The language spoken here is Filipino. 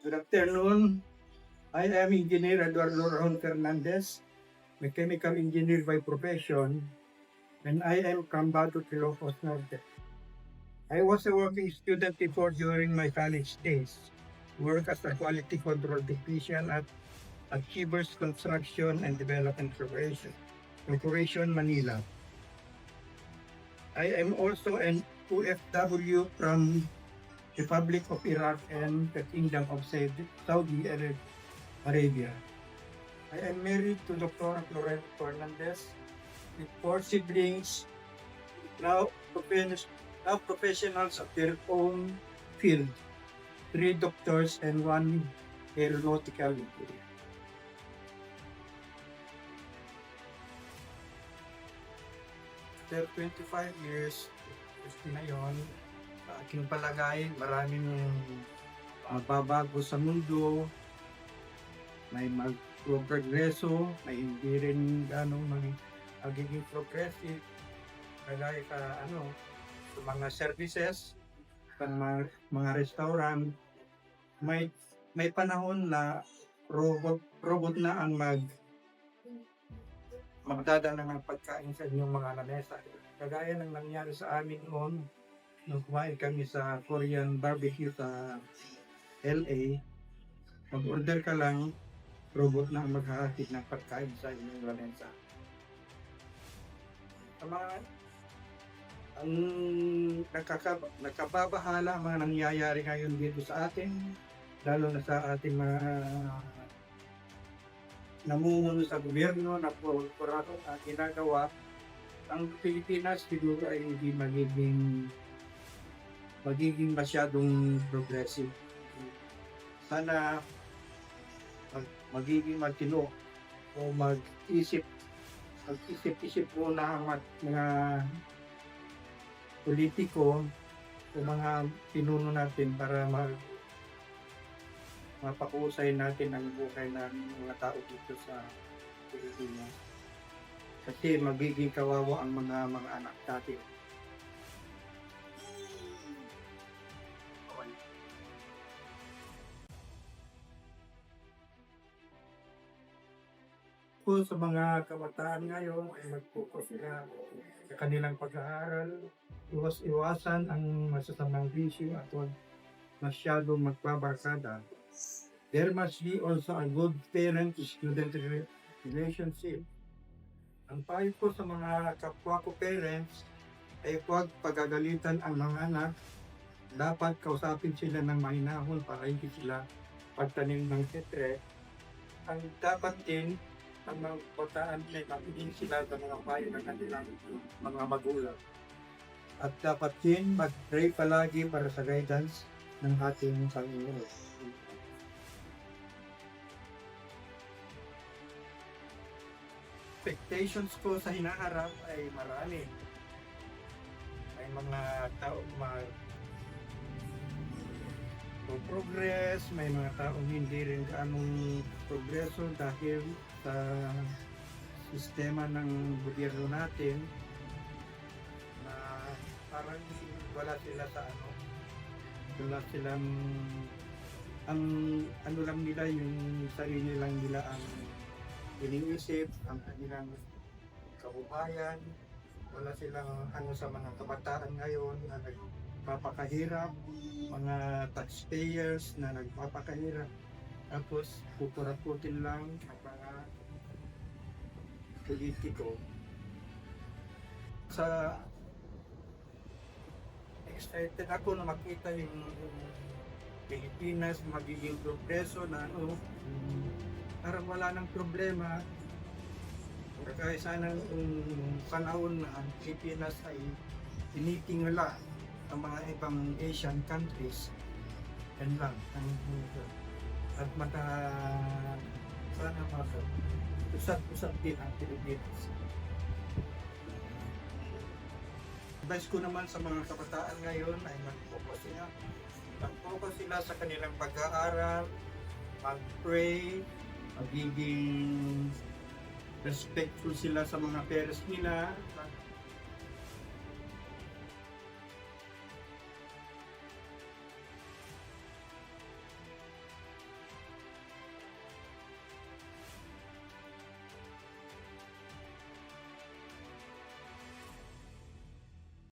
Good afternoon. I am Engineer Eduardo Ron Fernandez, mechanical engineer by profession, and I am from Bato, Ilocos Norte. I was a working student before during my college days. Work as a quality control technician at Achievers Construction and Development Corporation, Manila. I am also an OFW from Republic of Iraq and the Kingdom of Saudi Arabia. I am married to Dr. Florence Fernandez with 4 siblings, now, now professionals of their own field, 3 doctors and 1 aeronautical engineer. After 25 years, gusto na yun, sa aking palagay, maraming magbabago sa mundo, may magprogreso, may hindi rin magiging progressive, kagaya sa sa mga services, sa mga restaurant, may panahon na robot na ang magdadala ng pagkain sa inyong mga lamesa. Kagaya ng nangyari sa amin noon, nung kumain kami sa Korean barbecue sa LA, mag-order ka lang, robot na ang maghahatid ng pagkain sa inyong lamesa. Ang nagkababahala mga nangyayari ngayon dito sa atin, lalo na sa ating mga namumuno sa gobyerno na porado at ginagawa, ang Pilipinas siguro ay hindi magiging masyadong progressive. Sana magiging matino o mag-isip muna ang mga politiko o mga pinuno natin para mapakusay natin ang buhay ng mga tao dito sa Pilipinas. Kasi magiging kawawa ang mga anak natin. Kung sa mga kabataan ngayon ay mag-focus sila sa kanilang pag-aaral, iwasan ang masasamang bisyo at huwag masyadong magbabarkada. There must be also a good parent-student relationship. Ang payo ko sa mga kapwa ko parents ay huwag pagagalitan ang mga anak. Dapat kausapin sila ng mahinahon para hindi sila pagtanim ng setre. Ang dapat din, ang mga bataan ay makinig sila sa mga payo ng kanilang mga magulang. At dapat din mag-pray palagi para sa guidance ng ating Panginoon. Expectations ko sa hinaharap ay marami. May mga tao progress, may mga taong hindi rin ganong progreso dahil sa sistema ng gobyerno natin na parang wala sila sa wala silang ang lang nila yung sarili lang nila ang iniisip, ang kanilang kabuhayan, wala silang sa mga kabataan ngayon na nagpapakahirap, mga taxpayers na nagpapakahirap, tapos pupuraputin lang ang mga politiko. Excited ako na makita yung Pilipinas magiging progreso na parang wala ng problema. Kaya sana yung panahon na ang Pilipinas ay tinitingala ang mga ibang Asian countries. Yan lang. At sana usap-usap din ang Pilipinas. Advice ko naman sa mga kabataan ngayon ay mag-focus sila sa kanilang pag-aaral, mag-pray, magiging respectful sila sa mga parents nila,